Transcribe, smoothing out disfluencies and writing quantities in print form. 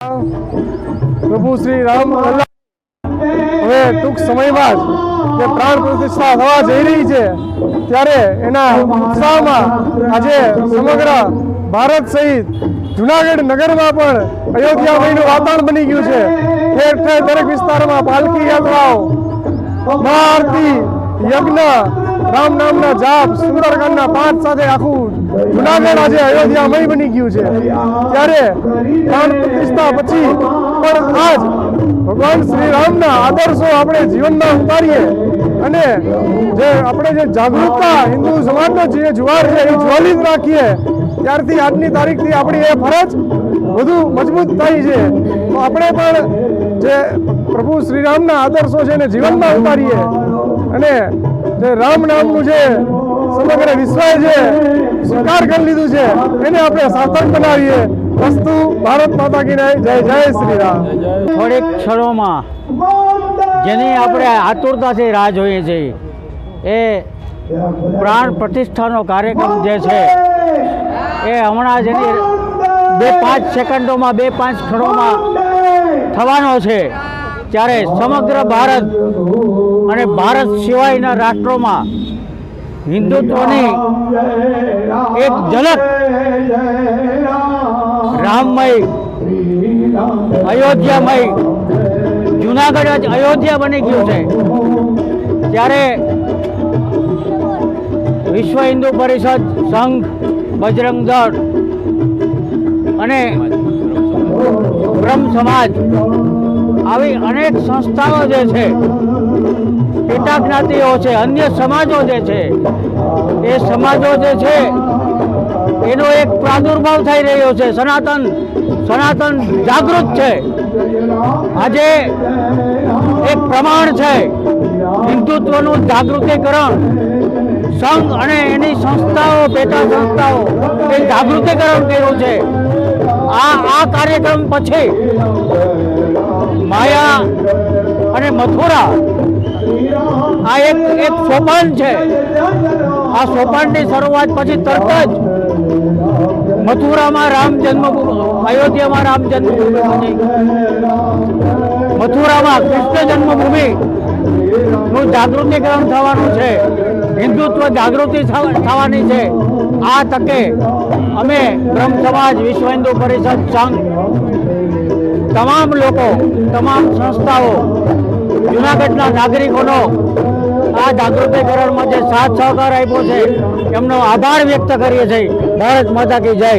પ્રભુ શ્રી રામ હવે ટૂંક સમયમાં જ જે પ્રાણ પ્રતિષ્ઠા થવા જઈ રહી છે ત્યારે એના ઉત્સાહમાં આજે સમગ્ર ભારત સહિત જુનાગઢ નગરમાં પણ અયોધ્યામયનું વાતાવરણ બની ગયું છે। ઠેર ઠેર દરેક વિસ્તારમાં પાલકી યાત્રાઓ, મહાઆરતી, યજ્ઞ, રામ નામના જાપ, સુંદરકાંડના પાઠ સાથે આખું જુનાગઢ આજે અયોધ્યામય બની ગયું છે। ત્યારે પ્રાણ પ્રતિષ્ઠા પછી પણ આજ ભગવાન શ્રી રામના આદર્શો આપણે જીવનમાં ઉતારીએ અને જે આપણે જે જાગૃતતા હિન્દુ સમાજનો જે જુવાર છે એ જ્વલિત રાખીએ ત્યારથી આજની તારીખથી આપણી એ ફરજ વધુ મજબૂત થઈ છે। તો આપણે પણ જે પ્રભુ શ્રી રામના આદર્શો છે એને જીવનમાં ઉતારીએ અને જે રામ નામનું જે સમગ્ર વિશ્વએ જે સ્વીકાર કરી લીધું છે એને આપણે સાર્થક બનાવીએ। વસ્તુ ભારત માતા કી જય, જય શ્રી રામ। થોડીક ક્ષણોમાં જેની આપણે આતુરતાથી રાહ જોઈએ છીએ એ પ્રાણ પ્રતિષ્ઠાનો કાર્યક્રમ જે છે એ હમણાં જેની 2-5 સેકન્ડોમાં 2-5 ક્ષણોમાં થવાનો છે। ત્યારે સમગ્ર ભારત અને ભારત સિવાયના રાષ્ટ્રોમાં હિન્દુત્વની એક ઝલક રામમય, અયોધ્યામય, જુનાગઢ જ અયોધ્યા બની ગયું છે। ત્યારે વિશ્વ હિન્દુ પરિષદ, સંઘ, બજરંગ દળ અને બ્રહ્મ સમાજ આવી અનેક સંસ્થાઓ જે છે, પેટા જ્ઞાતિઓ છે, અન્ય સમાજો જે છે એ સમાજો જે છે એનો એક પ્રાદુર્ભાવ થઈ રહ્યો છે। સનાતન જાગૃત છે। આજે એક પ્રમાણ છે હિન્દુત્વનું જાગૃતિકરણ। સંઘ અને એની સંસ્થાઓ, પેટા સંસ્થાઓ એ જાગૃતિકરણ કર્યું છે। આ કાર્યક્રમ પછી માયા અને મથુરા આ એક સોપાન છે। આ સોપાનની શરૂઆત પછી તરત જ મથુરામાં રામ જન્મભૂમિ, અયોધ્યામાં રામ જન્મભૂમિ, મથુરામાં કૃષ્ણ જન્મભૂમિ નું જાગૃતિકરણ થવાનું છે। હિન્દુત્વ જાગૃતિ થવાની છે। આ તકે અમે બ્રહ્મ સમાજ, વિશ્વ હિન્દુ પરિષદ, સંઘ, તમામ લોકો, તમામ સંસ્થાઓ, જુનાગઢના નાગરિકોનો આ જાગૃતિકરણમાં જે સાથ સહકાર આપ્યો છે એમનો આભાર વ્યક્ત કરીએ છીએ। ભારત માતા કી જય।